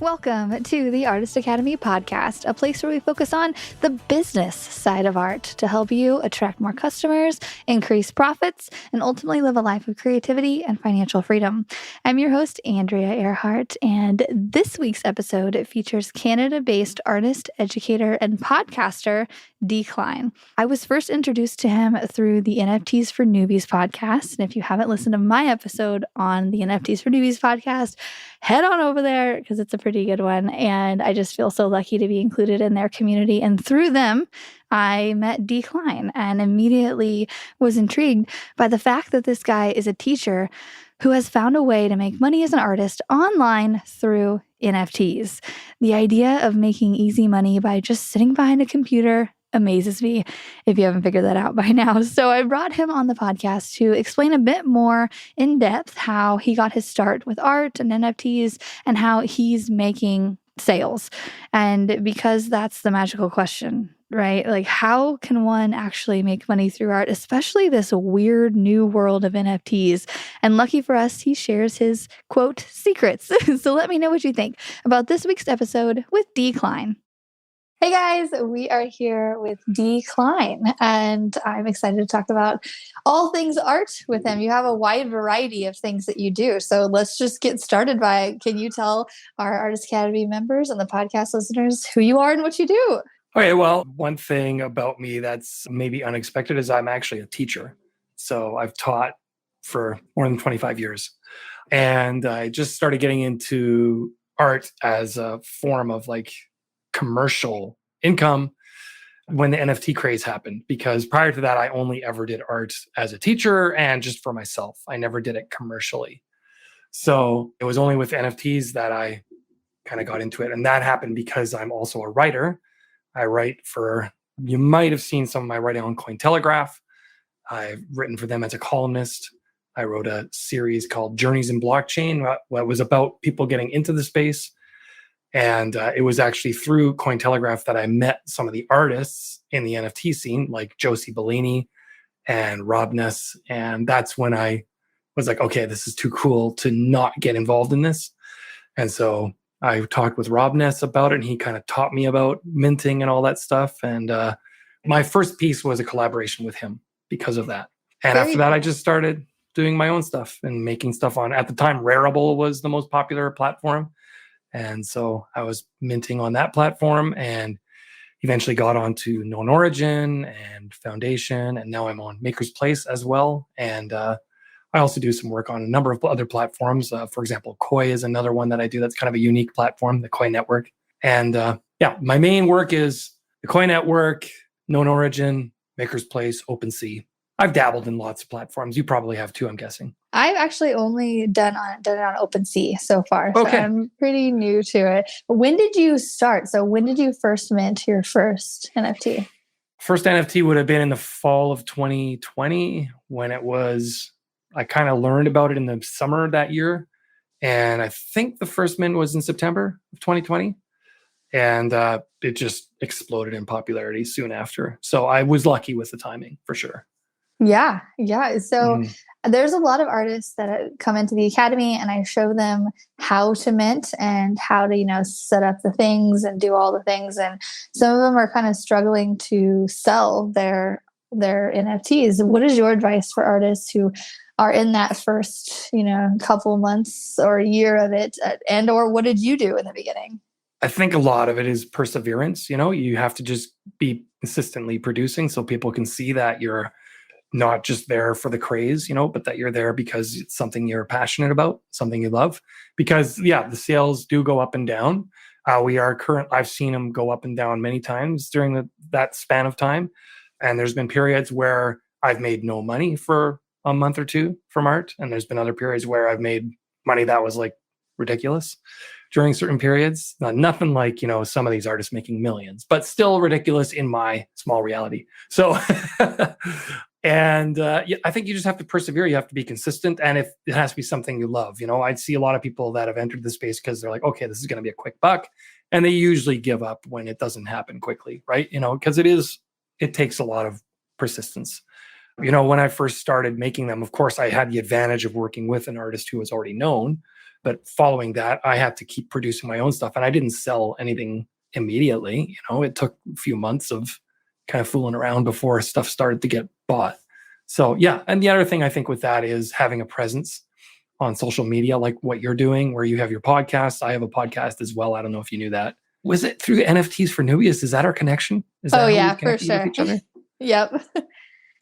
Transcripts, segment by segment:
Welcome to the Artist Academy podcast, a place where we focus on the business side of art to help you attract more customers, increase profits, and ultimately live a life of creativity and financial freedom. I'm your host, Andrea Earhart, and this week's episode features Canada-based artist, educator, and podcaster, DKleine. I was first introduced to him through the NFTs for Newbies podcast, and if you haven't listened to my episode on the NFTs for Newbies podcast, head on over there because it's a pretty good one. And I just feel so lucky to be included in their community. And through them, I met DKleine and immediately was intrigued by the fact that this guy is a teacher who has found a way to make money as an artist online through NFTs. The idea of making easy money by just sitting behind a computer amazes me, if you haven't figured that out by now. So I brought him on the podcast to explain a bit more in depth how he got his start with art and NFTs and how he's making sales. And because that's the magical question, right? Like, how can one actually make money through art, especially this weird new world of NFTs? And lucky for us, he shares his, quote, secrets. So let me know what you think about this week's episode with DKleine. Hey guys, we are here with DKleine, and I'm excited to talk about all things art with him. You have a wide variety of things that you do. So let's just get started can you tell our Artist Academy members and the podcast listeners who you are and what you do? Okay, well, one thing about me that's maybe unexpected is I'm actually a teacher. So I've taught for more than 25 years. And I just started getting into art as a form of commercial income when the NFT craze happened, because prior to that, I only ever did art as a teacher and just for myself. I never did it commercially. So it was only with NFTs that I kind of got into it. And that happened because I'm also a writer. I write you might have seen some of my writing on Cointelegraph. I've written for them as a columnist. I wrote a series called Journeys in Blockchain, that was about people getting into the space. And it was actually through Cointelegraph that I met some of the artists in the NFT scene, like Josie Bellini and Rob Ness. And that's when I was like, okay, this is too cool to not get involved in this. And so I talked with Rob Ness about it, and he kind of taught me about minting and all that stuff. And my first piece was a collaboration with him because of that. And after that, I just started doing my own stuff and making stuff on, at the time, Rarible was the most popular platform. And so I was minting on that platform and eventually got onto Known Origin and Foundation. And now I'm on Maker's Place as well. And I also do some work on a number of other platforms. For example, Koi is another one that I do that's kind of a unique platform, the Koi Network. And my main work is the Koi Network, Known Origin, Maker's Place, OpenSea. I've dabbled in lots of platforms. You probably have too, I'm guessing. I've actually only done it on OpenSea so far. Okay. So I'm pretty new to it. When did you start? So when did you first mint your first NFT? First NFT would have been in the fall of 2020 when I kind of learned about it in the summer that year. And I think the first mint was in September of 2020. And it just exploded in popularity soon after. So I was lucky with the timing for sure. Yeah. So there's a lot of artists that come into the academy, and I show them how to mint and how to, set up the things and do all the things. And some of them are kind of struggling to sell their NFTs. What is your advice for artists who are in that first, couple months or a year of it? Or what did you do in the beginning? I think a lot of it is perseverance. You have to just be consistently producing so people can see that you're not just there for the craze, but that you're there because it's something you're passionate about, something you love. Because the sales do go up and down. I've seen them go up and down many times during that span of time. And there's been periods where I've made no money for a month or two from art. And there's been other periods where I've made money that was ridiculous during certain periods. Nothing like, some of these artists making millions, but still ridiculous in my small reality. So And I think you just have to persevere. You have to be consistent. And if it has to be something you love, I'd see a lot of people that have entered the space because they're like, okay, this is going to be a quick buck. And they usually give up when it doesn't happen quickly, right? Because it takes a lot of persistence. When I first started making them, of course, I had the advantage of working with an artist who was already known. But following that, I had to keep producing my own stuff. And I didn't sell anything immediately. It took a few months of kind of fooling around before stuff started to get bought. So yeah. And the other thing I think with that is having a presence on social media, like what you're doing, where you have your podcast. I have a podcast as well. I don't know if you knew that. Was it through NFTs for Newbies? Is that our connection? Is that Oh how yeah, we for connected with sure. each other? Yep.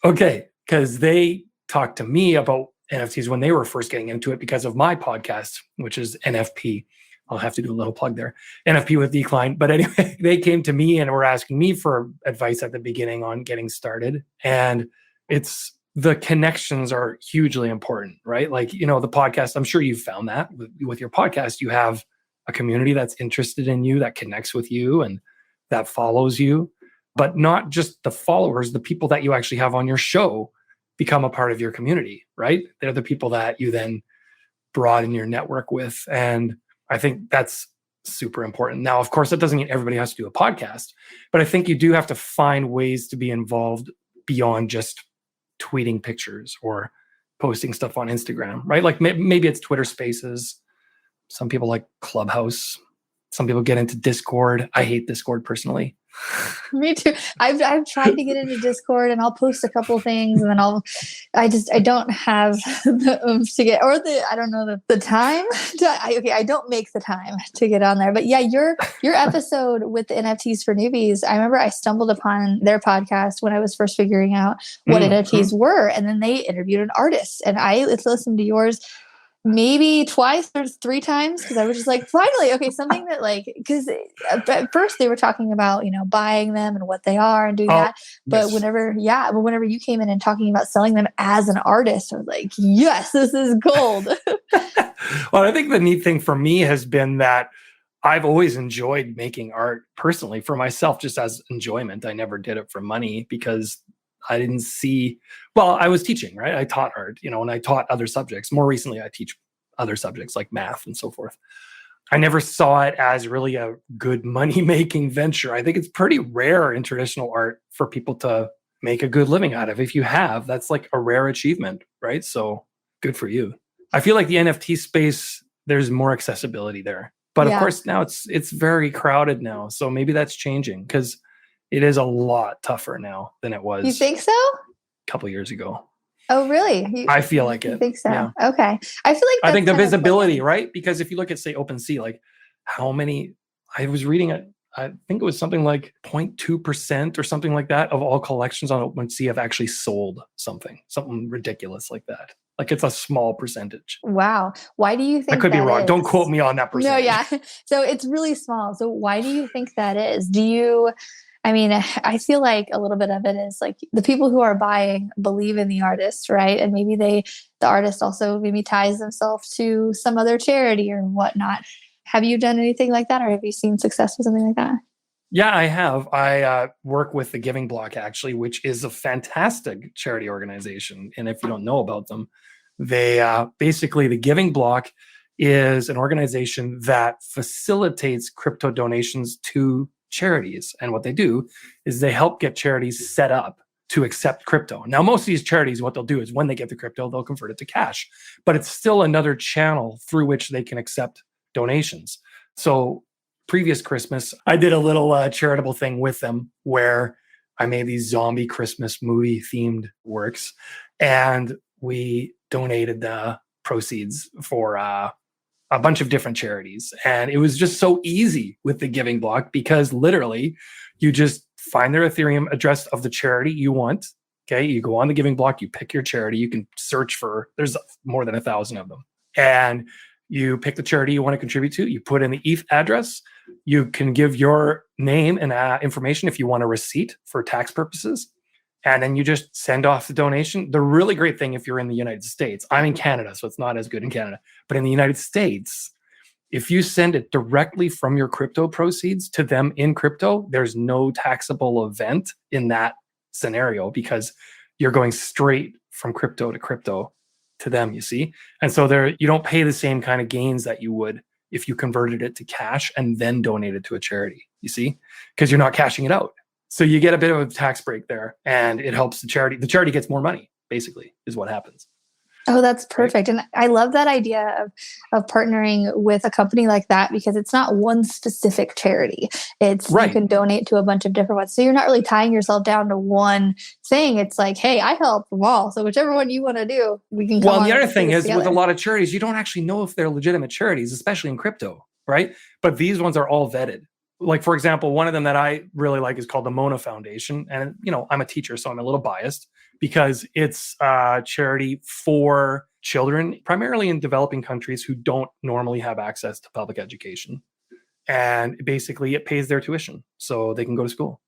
Okay. Because they talked to me about NFTs when they were first getting into it because of my podcast, which is NFP. I'll have to do a little plug there. NFP with DKleine. But anyway, they came to me and were asking me for advice at the beginning on getting started. And it's the connections are hugely important, right? Like, the podcast, I'm sure you've found that with your podcast, you have a community that's interested in you, that connects with you and that follows you, but not just the followers, the people that you actually have on your show become a part of your community, right? They're the people that you then broaden your network with. And I think that's super important. Now, of course, that doesn't mean everybody has to do a podcast, but I think you do have to find ways to be involved beyond just tweeting pictures or posting stuff on Instagram, right? Like maybe it's Twitter Spaces. Some people like Clubhouse. Some people get into Discord. I hate Discord personally. Me too. I've tried to get into Discord and I'll post a couple things and then I don't have the oomph to get, or I don't know the time I don't make the time to get on there. But yeah, your episode with the NFTs for Newbies, I remember I stumbled upon their podcast when I was first figuring out what NFTs were. And then they interviewed an artist and I listened to yours maybe twice or three times because I was just like, finally, okay, something that because at first they were talking about, buying them and what they are and doing that. But yes. whenever you came in and talking about selling them as an artist, I was like, yes, this is gold. Well, I think the neat thing for me has been that I've always enjoyed making art personally for myself, just as enjoyment. I never did it for money because I didn't see, I was teaching, right? I taught art, and I taught other subjects. More recently, I teach other subjects like math and so forth. I never saw it as really a good money-making venture. I think it's pretty rare in traditional art for people to make a good living out of. If you have, that's like a rare achievement, right? So good for you. I feel like the NFT space, there's more accessibility there. But of course, now it's very crowded now. So maybe that's changing because it is a lot tougher now than it was. You think so? A couple years ago. Oh, really? I feel like you it. think so? Yeah. Okay. I feel like I think the visibility, right? Because if you look at, say, OpenSea, like how many, I was reading it, I think it was something like 0.2% or something like that of all collections on OpenSea have actually sold something ridiculous like that. Like it's a small percentage. Wow. Why do you think I could be wrong? is? Don't quote me on that percentage. No, yeah. So it's really small. So why do you think that is? I feel like a little bit of it is like the people who are buying believe in the artist, right? And maybe the artist also maybe ties themselves to some other charity or whatnot. Have you done anything like that, or have you seen success with something like that? Yeah, I have. I work with the Giving Block, actually, which is a fantastic charity organization. And if you don't know about them, they basically, the Giving Block is an organization that facilitates crypto donations to charities. And what they do is they help get charities set up to accept crypto. Now, most of these charities, what they'll do is when they get the crypto, they'll convert it to cash. But it's still another channel through which they can accept donations. So previous Christmas, I did a little charitable thing with them where I made these zombie Christmas movie themed works, and we donated the proceeds for a bunch of different charities. And it was just so easy with the Giving Block because literally you just find their Ethereum address of the charity you want. Okay. You go on the Giving Block, you pick your charity, you can search for, there's more than 1,000 of them. And you pick the charity you want to contribute to, you put in the ETH address, you can give your name and information if you want a receipt for tax purposes. And then you just send off the donation. The really great thing if you're in the United States, I'm in Canada, so it's not as good in Canada, but in the United States, if you send it directly from your crypto proceeds to them in crypto, there's no taxable event in that scenario because you're going straight from crypto to them, you see? And so you don't pay the same kind of gains that you would if you converted it to cash and then donated to a charity, you see? Because you're not cashing it out. So you get a bit of a tax break there and it helps the charity. The charity gets more money, basically, is what happens. Oh, that's right? perfect. And I love that idea of partnering with a company like that because it's not one specific charity. It's you Right. can donate to a bunch of different ones. So you're not really tying yourself down to one thing. It's like, hey, I help them all. So whichever one you want to do, we can come Well, and on the and other do thing this is with a together. lot of charities, you don't actually know if they're legitimate charities, especially in crypto, right? But these ones are all vetted. Like, for example, one of them that I really like is called the Mona Foundation. And, I'm a teacher, so I'm a little biased because it's a charity for children, primarily in developing countries who don't normally have access to public education. And basically, it pays their tuition so they can go to school.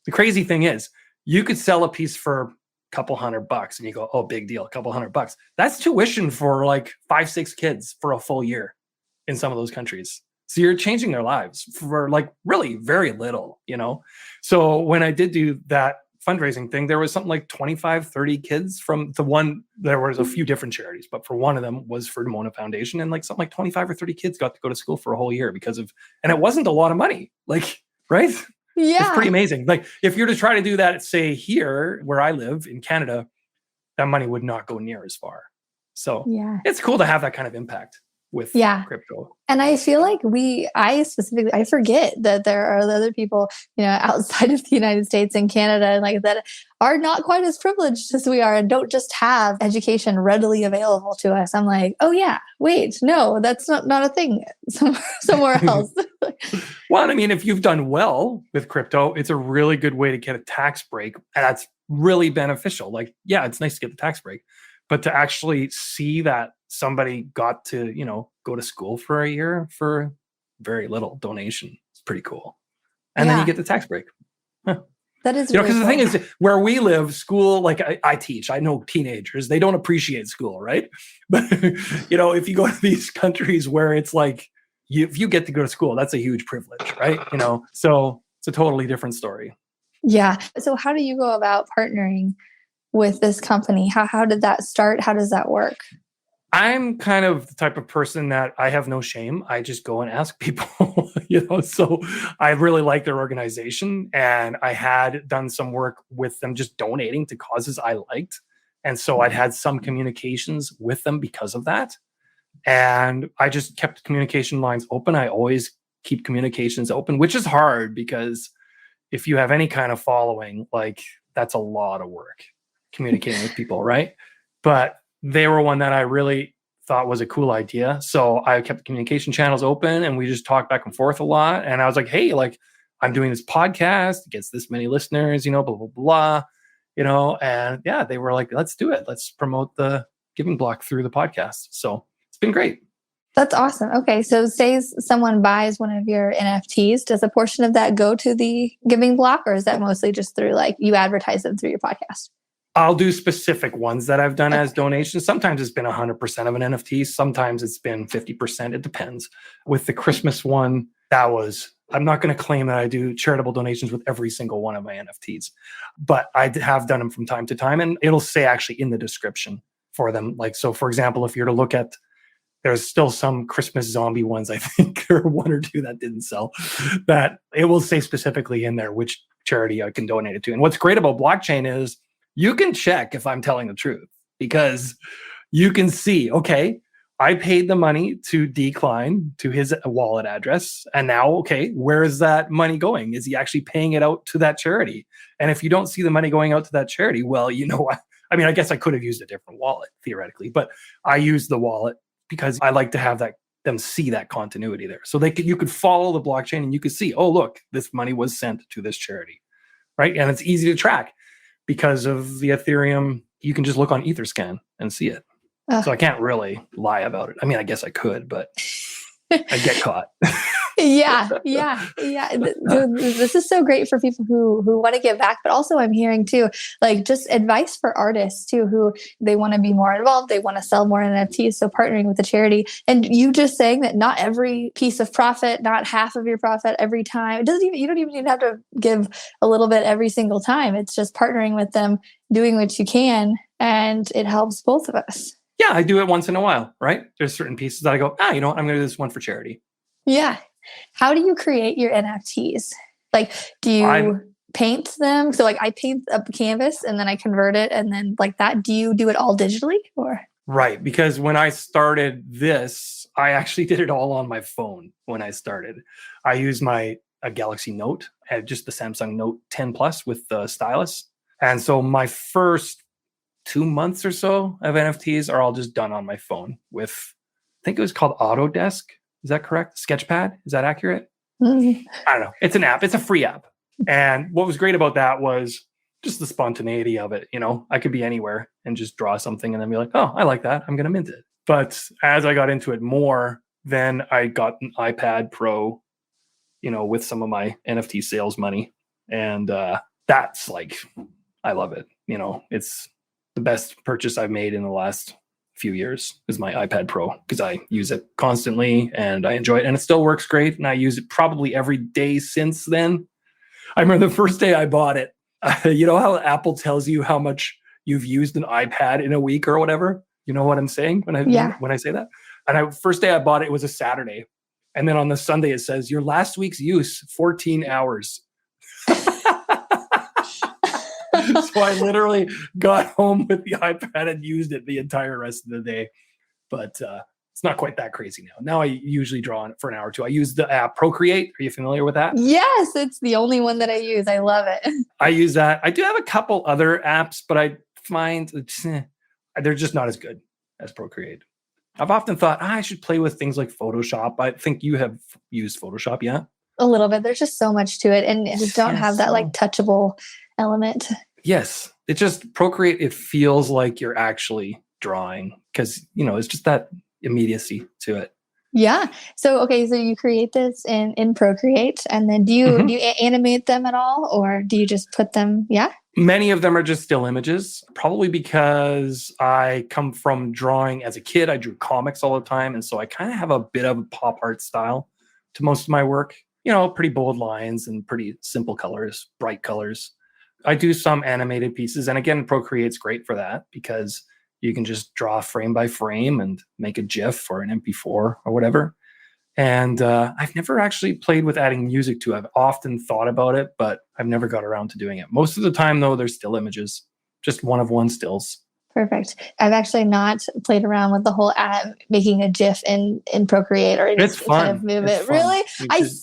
The crazy thing is, you could sell a piece for a couple $100 and you go, oh, big deal, a couple $100. That's tuition for like 5, 6 kids for a full year in some of those countries. So you're changing their lives for like really very little. So when I did do that fundraising thing, there was something like 25, 30 kids from the one, there was a few different charities, but for one of them was for the Mona Foundation. And like something like 25 or 30 kids got to go to school for a whole year and it wasn't a lot of money, like, right? It's pretty Yeah. amazing. Like if you're to try to do that, say here where I live in Canada, that money would not go near as far. So Yeah. it's cool to have that kind of impact with Yeah. crypto. And I feel like I forget that there are other people, outside of the United States and Canada and like that are not quite as privileged as we are and don't just have education readily available to us. I'm like, oh yeah, wait, no, that's not a thing somewhere else. Well, I mean, if you've done well with crypto, it's a really good way to get a tax break. And that's really beneficial. Like, yeah, it's nice to get the tax break, but to actually see that somebody got to, go to school for a year for very little donation, it's pretty cool. And then you Yeah, get the tax break. Huh. that is really Because the thing cool. is, where we live, school, like I teach, I know teenagers, they don't appreciate school, right? But, if you go to these countries where it's like, if you get to go to school, that's a huge privilege, right? So it's a totally different story. Yeah. So how do you go about partnering with this company? How did that start? How does that work? I'm kind of the type of person that I have no shame. I just go and ask people, so I really like their organization and I had done some work with them just donating to causes I liked. And so I'd had some communications with them because of that. And I just kept communication lines open. I always keep communications open, which is hard because if you have any kind of following, like that's a lot of work communicating with people, right? But they were one that I really thought was a cool idea. So I kept the communication channels open and we just talked back and forth a lot. And I was like, hey, like I'm doing this podcast, it gets this many listeners, blah, blah, blah, and yeah, they were like, let's do it. Let's promote the Giving Block through the podcast. So it's been great. That's awesome. Okay. So say someone buys one of your NFTs, does a portion of that go to the Giving Block or is that mostly just through like you advertise them through your podcast? I'll do specific ones that I've done Okay. as donations. Sometimes it's been 100% of an NFT. Sometimes it's been 50%. It depends. With the Christmas one, I'm not going to claim that I do charitable donations with every single one of my NFTs, but I have done them from time to time. And it'll say actually in the description for them. Like, so for example, if you're to look at, there's still some Christmas zombie ones, I think, or one or two that didn't sell, that it will say specifically in there which charity I can donate it to. And what's great about blockchain is you can check if I'm telling the truth because you can see, okay, I paid the money to DKleine to his wallet address. And now, okay, where is that money going? Is he actually paying it out to that charity? And if you don't see the money going out to that charity, well, I mean, I guess I could have used a different wallet theoretically, but I used the wallet because I like to have them see that continuity there. So you could follow the blockchain and you could see, oh, look, this money was sent to this charity, right? And it's easy to track. Because of the Ethereum, you can just look on Etherscan and see it. So I can't really lie about it. I mean, I guess I could, but I'd get caught. Yeah. This is so great for people who want to give back, but also I'm hearing too, like just advice for artists too, who they want to be more involved, they want to sell more NFTs. So partnering with a charity, and you just saying that not every piece of profit, not half of your profit every time. You don't even have to give a little bit every single time. It's just partnering with them, doing what you can, and it helps both of us. Yeah, I do it once in a while, right? There's certain pieces that I go, you know what? I'm going to do this one for charity. Yeah. How do you create your NFTs? Like, do you paint them? So like I paint a canvas and then I convert it and then like that. Do you do it all digitally or? Right. Because when I started this, I actually did it all on my phone when I started. I used a Galaxy Note, had just the Samsung Note 10 Plus with the stylus. And so my first 2 months or so of NFTs are all just done on my phone with, I think it was called Autodesk. Is that correct? Sketchpad? Is that accurate? Mhm. I don't know. It's an app. It's a free app. And what was great about that was just the spontaneity of it. I could be anywhere and just draw something and then be like, oh, I like that. I'm going to mint it. But as I got into it more, then I got an iPad Pro, with some of my NFT sales money. And that's like, I love it. It's the best purchase I've made in the last few years is my iPad Pro because I use it constantly and I enjoy it and it still works great. And I use it probably every day since then. I remember the first day I bought it. You know how Apple tells you how much you've used an iPad in a week or whatever? You know what I'm saying when Yeah. I say that? And first day I bought it, it was a Saturday. And then on the Sunday, it says your last week's use, 14 hours. So I literally got home with the iPad and used it the entire rest of the day. But it's not quite that crazy now. Now I usually draw on it for an hour or two. I use the app Procreate. Are you familiar with that? Yes, it's the only one that I use. I love it. I use that. I do have a couple other apps, but I find they're just not as good as Procreate. I've often thought I should play with things like Photoshop. I think you have used Photoshop, yeah? A little bit. There's just so much to it, and just don't have that like touchable element. Yes, it just Procreate. It feels like you're actually drawing because it's just that immediacy to it. Yeah. So okay, so you create this in Procreate, and then do you animate them at all, or do you just put them? Yeah. Many of them are just still images, probably because I come from drawing as a kid. I drew comics all the time. And so I kind of have a bit of a pop art style to most of my work, pretty bold lines and pretty simple colors, bright colors. I do some animated pieces. And again, Procreate's great for that because you can just draw frame by frame and make a GIF or an MP4 or whatever. And I've never actually played with adding music to it. I've often thought about it, but I've never got around to doing it. Most of the time, though, they're still images, just one of one stills. Perfect. I've actually not played around with the whole making a GIF in Procreate or it's fun. Kind of move it's it. Fun. Really?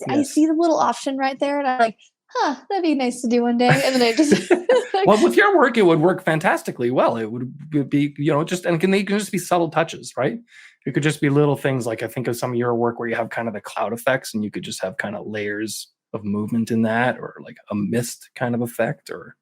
I see the little option right there, and I'm like, that'd be nice to do one day. And then I just well, with your work, it would work fantastically well. It would be, just and they can just be subtle touches, right? It could just be little things like I think of some of your work where you have kind of the cloud effects and you could just have kind of layers of movement in that or like a mist kind of effect or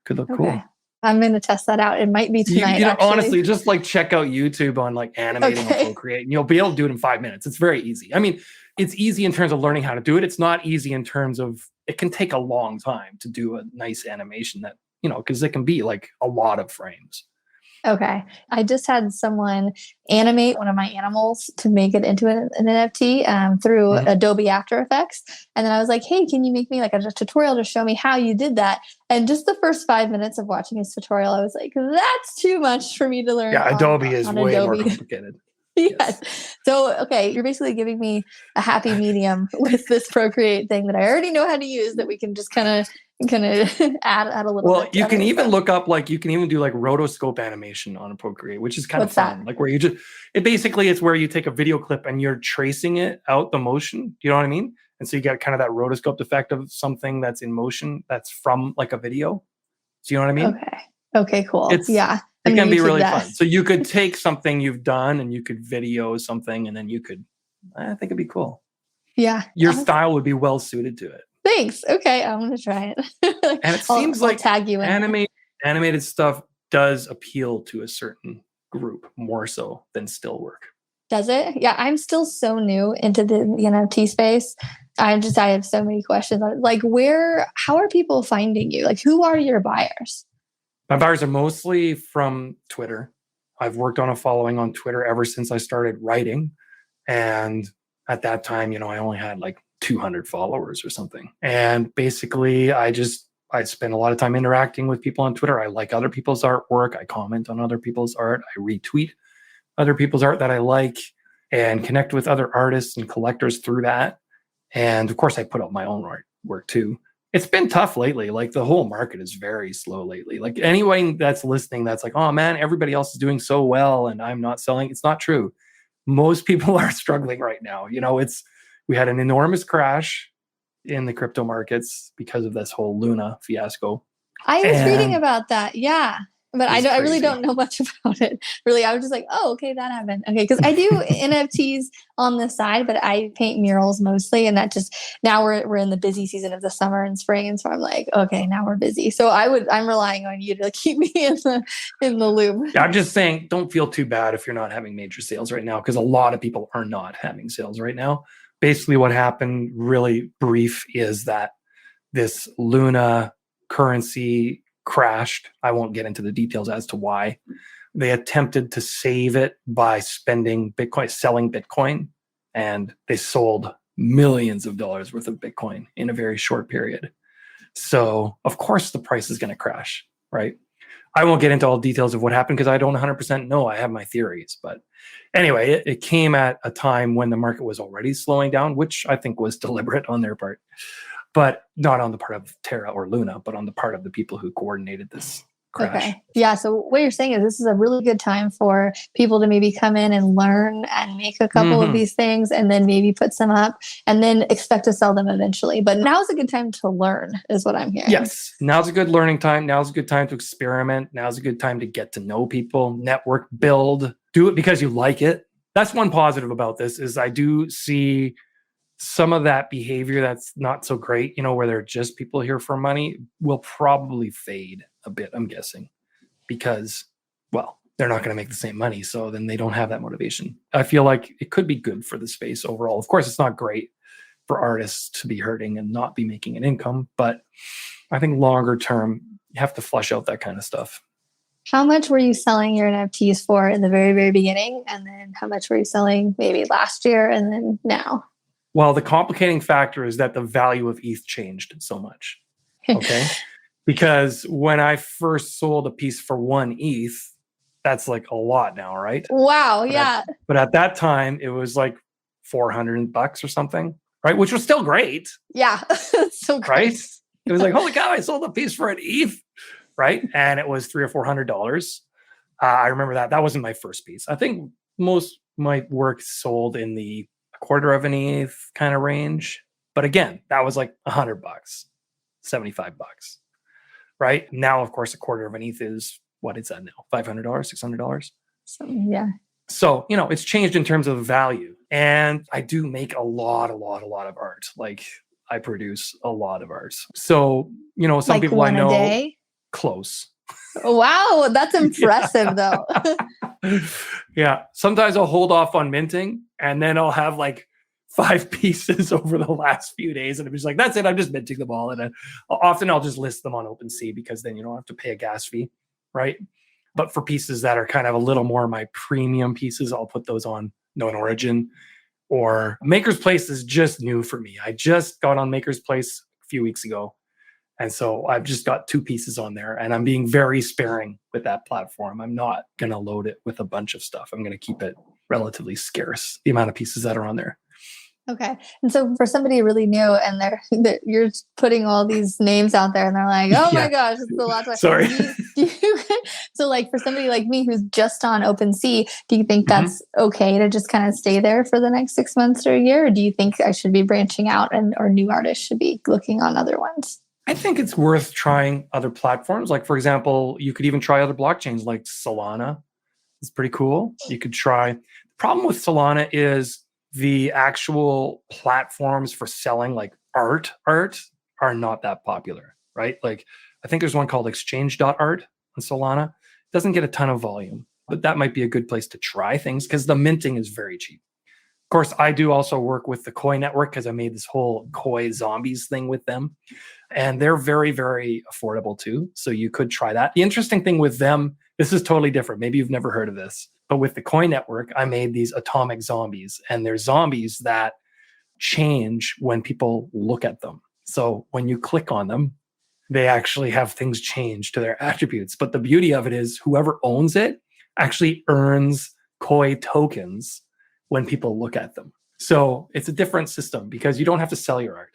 could look cool. I'm going to test that out. It might be tonight. Honestly, just like check out YouTube on like animating on Procreate and you'll be able to do it in 5 minutes. It's very easy. I mean, it's easy in terms of learning how to do it. It's not easy in terms of it can take a long time to do a nice animation that, because it can be like a lot of frames. Okay. I just had someone animate one of my animals to make it into an NFT through Adobe After Effects. And then I was like, hey, can you make me like a tutorial to show me how you did that? And just the first 5 minutes of watching his tutorial, I was like, that's too much for me to learn. Yeah, Adobe is way more complicated. Yes. So, okay, you're basically giving me a happy medium with this Procreate thing that I already know how to use that we can just kind of add a little bit. Well, you can even look up you can even do like rotoscope animation on a Procreate, which is kind of fun. That? Like where it's where you take a video clip and you're tracing it out the motion. You know what I mean? And so you get kind of that rotoscoped effect of something that's in motion that's from like a video. Do you know what I mean? Okay, cool. It can be really fun. So you could take something you've done and you could video something and then you could, I think it'd be cool. Yeah. Your style would be well suited to it. Thanks. Okay, I'm going to try it. And it seems like tag you in animated stuff does appeal to a certain group more so than still work. Does it? Yeah, I'm still so new into the NFT space. I have so many questions. Like how are people finding you? Like who are your buyers? My buyers are mostly from Twitter. I've worked on a following on Twitter ever since I started writing. And at that time, I only had like 200 followers or something. And basically, I spend a lot of time interacting with people on Twitter. I like other people's artwork. I comment on other people's art. I retweet other people's art that I like and connect with other artists and collectors through that. And of course, I put up my own artwork too. It's been tough lately. Like the whole market is very slow lately. Like anyone that's listening that's like, oh man, everybody else is doing so well and I'm not selling. It's not true. Most people are struggling right now. We had an enormous crash in the crypto markets because of this whole Luna fiasco. I was reading And about that. Yeah. But I really don't know much about it. Really, I was just like, oh, okay, that happened. Okay, because I do NFTs on the side, but I paint murals mostly, and that just now we're in the busy season of the summer and spring, and so I'm like, okay, now we're busy. So I'm relying on you to keep me in the loop. I'm just saying, don't feel too bad if you're not having major sales right now, because a lot of people are not having sales right now. Basically, what happened, really brief, is that this Luna currency crashed. I won't get into the details as to why. They attempted to save it by spending Bitcoin, selling Bitcoin, and they sold millions of dollars worth of Bitcoin in a very short period. So, of course, the price is going to crash, right? I won't get into all details of what happened because I don't 100% know. I have my theories. But anyway, it came at a time when the market was already slowing down, which I think was deliberate on their part. But not on the part of Terra or Luna, but on the part of the people who coordinated this crash. Okay. Yeah. So what you're saying is this is a really good time for people to maybe come in and learn and make a couple of these things and then maybe put some up and then expect to sell them eventually. But now's a good time to learn is what I'm hearing. Yes. Now's a good learning time. Now's a good time to experiment. Now's a good time to get to know people, network, build, do it because you like it. That's one positive about this is I do see some of that behavior that's not so great, where they're just people here for money, will probably fade a bit, I'm guessing, because, well, they're not going to make the same money. So then they don't have that motivation. I feel like it could be good for the space overall. Of course, it's not great for artists to be hurting and not be making an income, but I think longer term, you have to flush out that kind of stuff. How much were you selling your NFTs for in the very, very beginning? And then how much were you selling maybe last year and then now? Well, the complicating factor is that the value of ETH changed so much. Okay. Because when I first sold a piece for 1 ETH, that's like a lot now, right? Wow. Yeah. But at that time, it was like $400 or something, right? Which was still great. Yeah. So great. Right? It was like, holy cow, I sold a piece for an ETH, right? And it was $300 or $400. I remember that. That wasn't my first piece. I think most my work sold in the quarter of an ETH kind of range. But again, that was like $100, $75, right? Now, of course, a quarter of an ETH is, what is that now? $500, $600? Yeah. So, it's changed in terms of value. And I do make a lot of art. Like I produce a lot of art. So, some like people I know a day? Close. Wow. That's impressive though. Yeah. Sometimes I'll hold off on minting and then I'll have like 5 pieces over the last few days. And I'm just like, that's it. I'm just minting them all. And often I'll just list them on OpenSea because then you don't have to pay a gas fee. Right. But for pieces that are kind of a little more my premium pieces, I'll put those on Known Origin. Or Maker's Place is just new for me. I just got on Maker's Place a few weeks ago. And so I've just got 2 pieces on there and I'm being very sparing with that platform. I'm not going to load it with a bunch of stuff. I'm going to keep it relatively scarce, the amount of pieces that are on there. Okay. And so for somebody really new and you're putting all these names out there and they're like, oh my gosh, it's a lot. Sorry. So like for somebody like me who's just on OpenSea, do you think that's okay to just kind of stay there for the next 6 months or a year? Or do you think I should be branching out or new artists should be looking on other ones? I think it's worth trying other platforms. Like, for example, you could even try other blockchains like Solana. It's pretty cool. You could try. The problem with Solana is the actual platforms for selling like art are not that popular, right? Like, I think there's one called exchange.art on Solana. It doesn't get a ton of volume, but that might be a good place to try things because the minting is very cheap. Of course, I do also work with the Koi network because I made this whole Koi zombies thing with them. And they're very, very affordable too. So you could try that. The interesting thing with them, this is totally different. Maybe you've never heard of this. But with the Koi network, I made these atomic zombies. And they're zombies that change when people look at them. So when you click on them, they actually have things change to their attributes. But the beauty of it is whoever owns it actually earns Koi tokens when people look at them. So it's a different system because you don't have to sell your art.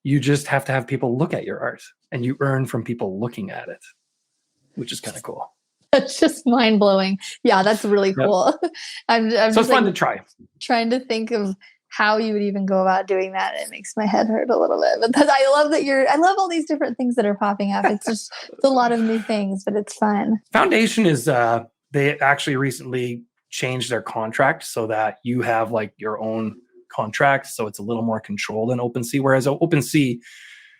You just have to have people look at your art, and you earn from people looking at it, which is kind of cool. That's just mind blowing. Yeah, that's really Yep. cool. I'm So just it's fun to try. trying to think of how you would even go about doing that. It makes my head hurt a little bit. But I love that I love all these different things that are popping up. It's a lot of new things, but it's fun. Foundation is they actually recently changed their contract so that you have like your own contract, so it's a little more controlled than OpenSea. Whereas OpenSea,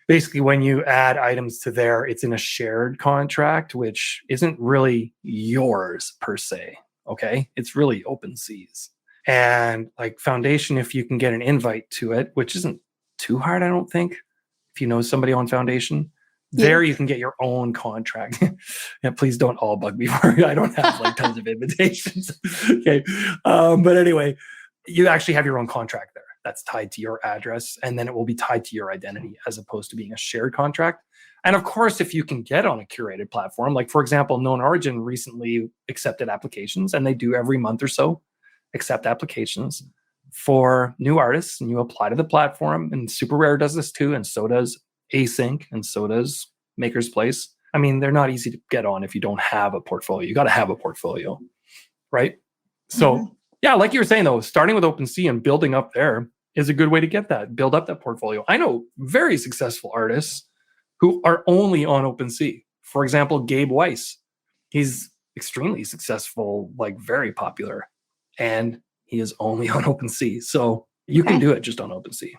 basically when you add items to there, it's in a shared contract, which isn't really yours per se. Okay, it's really OpenSea's. And like Foundation, if you can get an invite to it, which isn't too hard, I don't think, if you know somebody on Foundation, there you can get your own contract. Yeah, please don't all bug me for it. I don't have like tons of invitations. Okay. But anyway, you actually have your own contract there that's tied to your address, and then it will be tied to your identity as opposed to being a shared contract. And of course, if you can get on a curated platform, like for example, Known Origin recently accepted applications, and they do every month or so accept applications for new artists, and you apply to the platform. And Super Rare does this too, and so does Async, and so does Maker's Place. I mean, they're not easy to get on if you don't have a portfolio. You got to have a portfolio, right? So yeah, like you were saying though, starting with OpenSea and building up there is a good way to get that, build up that portfolio. I know very successful artists who are only on OpenSea. For example, Gabe Weiss, he's extremely successful, like very popular, and he is only on OpenSea. So you can do it just on OpenSea.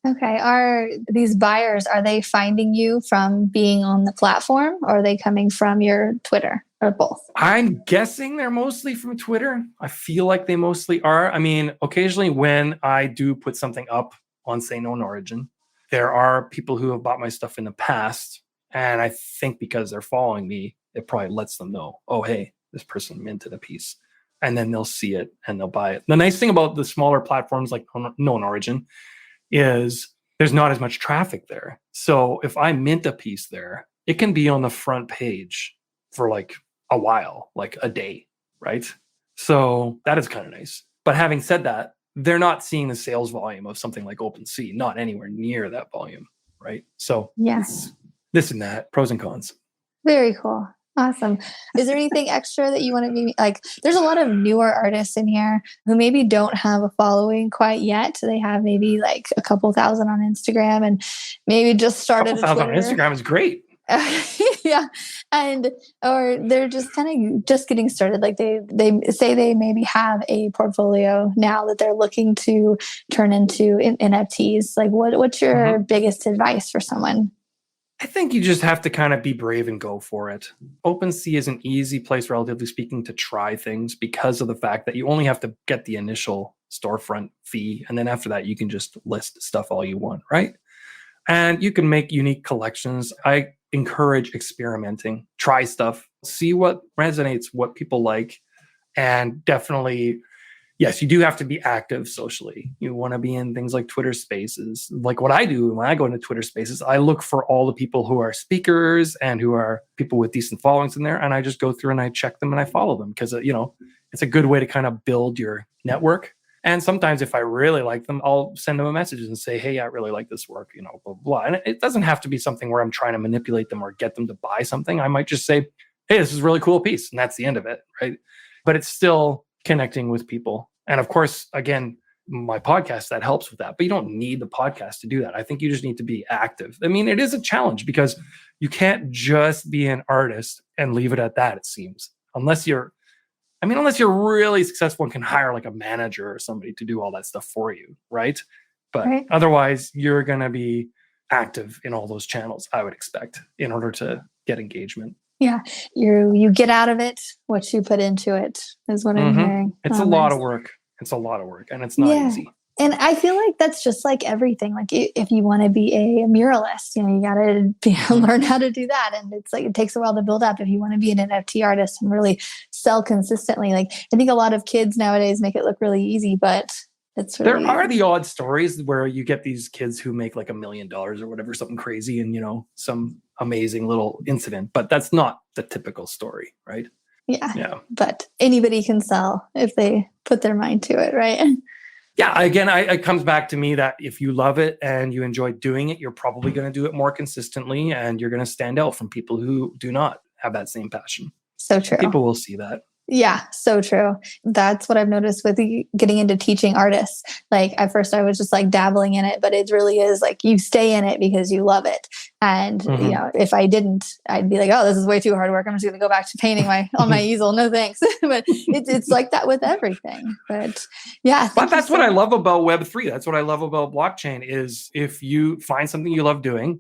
Okay. Are these buyers, are they finding you from being on the platform, or are they coming from your Twitter, or both? I'm guessing they're mostly from Twitter. I feel like they mostly are. I mean, occasionally when I do put something up on, say, Known Origin, there are people who have bought my stuff in the past. And I think because they're following me, it probably lets them know, oh, hey, this person minted a piece. And then they'll see it and they'll buy it. The nice thing about the smaller platforms like Known Origin is there's not as much traffic there. So if I mint a piece there, it can be on the front page for like a while, like a day, right? So that is kind of nice. But having said that, they're not seeing the sales volume of something like OpenSea, not anywhere near that volume, right? So yes, this and that, pros and cons. Very cool. Awesome. Is there anything extra that you want to be like? There's a lot of newer artists in here who maybe don't have a following quite yet. They have maybe like a couple thousand on Instagram and maybe just started a Twitter. On Instagram is great. Yeah. Or they're just kind of just getting started. Like they say they maybe have a portfolio now that they're looking to turn into NFTs. Like what's your biggest advice for someone? I think you just have to kind of be brave and go for it. OpenSea is an easy place, relatively speaking, to try things because of the fact that you only have to get the initial storefront fee. And then after that, you can just list stuff all you want, right? And you can make unique collections. I encourage experimenting, try stuff, see what resonates, what people like. And definitely, yes, you do have to be active socially. You want to be in things like Twitter Spaces. Like what I do when I go into Twitter Spaces, I look for all the people who are speakers and who are people with decent followings in there. And I just go through and I check them and I follow them because, it's a good way to kind of build your network. And sometimes if I really like them, I'll send them a message and say, hey, I really like this work, blah, blah, blah. And it doesn't have to be something where I'm trying to manipulate them or get them to buy something. I might just say, hey, this is a really cool piece. And that's the end of it, right? But it's still connecting with people. And of course, again, my podcast, that helps with that. But you don't need the podcast to do that. I think you just need to be active. I mean, it is a challenge because you can't just be an artist and leave it at that, it seems. Unless you're really successful and can hire like a manager or somebody to do all that stuff for you, right? But otherwise, you're going to be active in all those channels, I would expect, in order to get engagement. Yeah, you get out of it what you put into it is what I'm hearing. It's a lot of work. It's a lot of work, and it's not easy. And I feel like that's just like everything. Like if you want to be a muralist, you got to learn how to do that. And it's like, it takes a while to build up. If you want to be an NFT artist and really sell consistently, like I think a lot of kids nowadays make it look really easy, but it's really... There are the odd stories where you get these kids who make like $1 million or whatever, something crazy, and some amazing little incident, but that's not the typical story, right? Yeah. But anybody can sell if they put their mind to it, right? Yeah, again, it comes back to me that if you love it and you enjoy doing it, you're probably going to do it more consistently, and you're going to stand out from people who do not have that same passion. So true. People will see that. Yeah, so true. That's what I've noticed with getting into teaching artists. Like at first I was just like dabbling in it, but it really is like you stay in it because you love it. And you know, if I didn't, I'd be like, oh, this is way too hard work. I'm just going to go back to painting on my easel. No thanks. But it's like that with everything. But yeah. But that's what I love about Web3. That's what I love about blockchain is if you find something you love doing,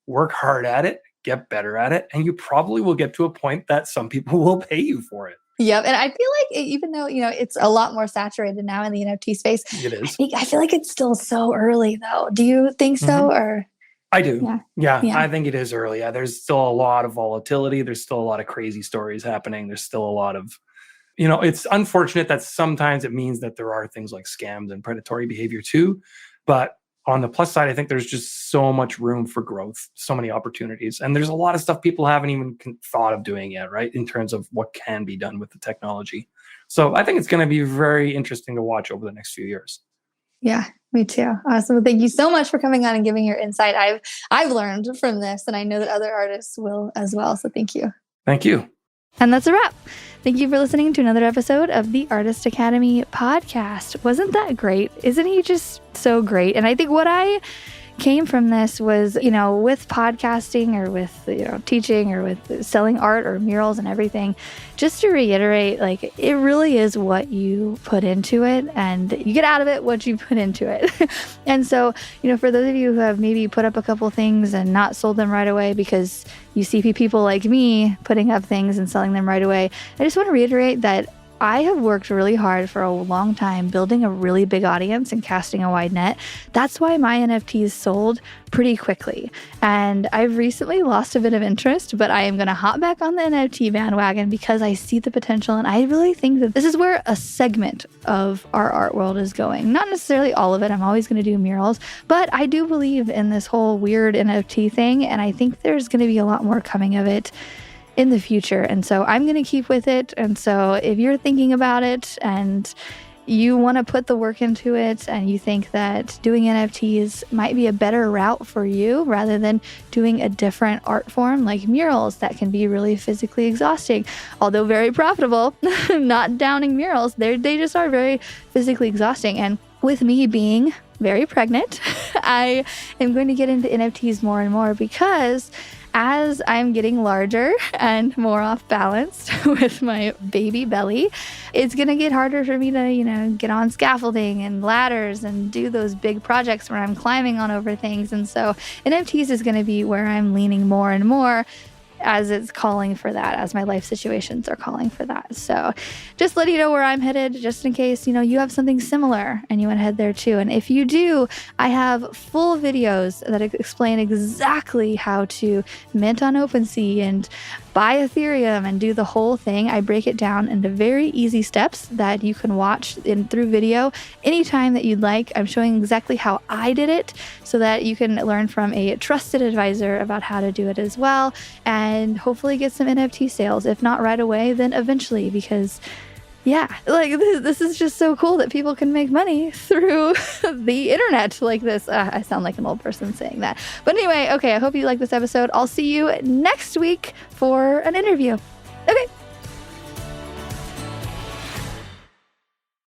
work hard at it, get better at it, and you probably will get to a point that some people will pay you for it. Yep. And I feel like even though, you know, it's a lot more saturated now in the NFT space, it is. I feel like it's still so early though. Do you think so? Or I do. Yeah, I think it is early. Yeah, there's still a lot of volatility. There's still a lot of crazy stories happening. There's still a lot of, you know, it's unfortunate that sometimes it means that there are things like scams and predatory behavior too. But on the plus side, I think there's just so much room for growth, so many opportunities. And there's a lot of stuff people haven't even thought of doing yet, right? In terms of what can be done with the technology. So I think it's going to be very interesting to watch over the next few years. Yeah, me too. Awesome. Well, thank you so much for coming on and giving your insight. I've learned from this, and I know that other artists will as well. So thank you. Thank you. And that's a wrap. Thank you for listening to another episode of the Artist Academy podcast. Wasn't that great? Isn't he just so great? And I think what I came from this was, you know, with podcasting or with, you know, teaching or with selling art or murals and everything, just to reiterate, like, it really is what you put into it and you get out of it what you put into it. And so, you know, for those of you who have maybe put up a couple things and not sold them right away because you see people like me putting up things and selling them right away, I just want to reiterate that I have worked really hard for a long time building a really big audience and casting a wide net. That's why my NFTs sold pretty quickly. And I've recently lost a bit of interest, but I am going to hop back on the NFT bandwagon because I see the potential. And I really think that this is where a segment of our art world is going. Not necessarily all of it. I'm always going to do murals, but I do believe in this whole weird NFT thing. And I think there's going to be a lot more coming of it in the future. And so I'm going to keep with it. And so if you're thinking about it and you want to put the work into it and you think that doing NFTs might be a better route for you rather than doing a different art form like murals that can be really physically exhausting, although very profitable, not downing murals, they just are very physically exhausting. And with me being very pregnant, I am going to get into NFTs more and more because as I'm getting larger and more off balanced with my baby belly, it's going to get harder for me to, you know, get on scaffolding and ladders and do those big projects where I'm climbing on over things. And so NFTs is going to be where I'm leaning more and more as it's calling for that, as my life situations are calling for that. So just letting you know where I'm headed, just in case, you know, you have something similar and you want to head there too. And if you do, I have full videos that explain exactly how to mint on OpenSea and buy Ethereum and do the whole thing. I break it down into very easy steps that you can watch through video anytime that you'd like. I'm showing exactly how I did it so that you can learn from a trusted advisor about how to do it as well, and hopefully get some NFT sales. If not right away, then eventually, because yeah, like this is just so cool that people can make money through the internet like this. I sound like an old person saying that. But anyway, okay, I hope you like this episode. I'll see you next week for an interview. Okay.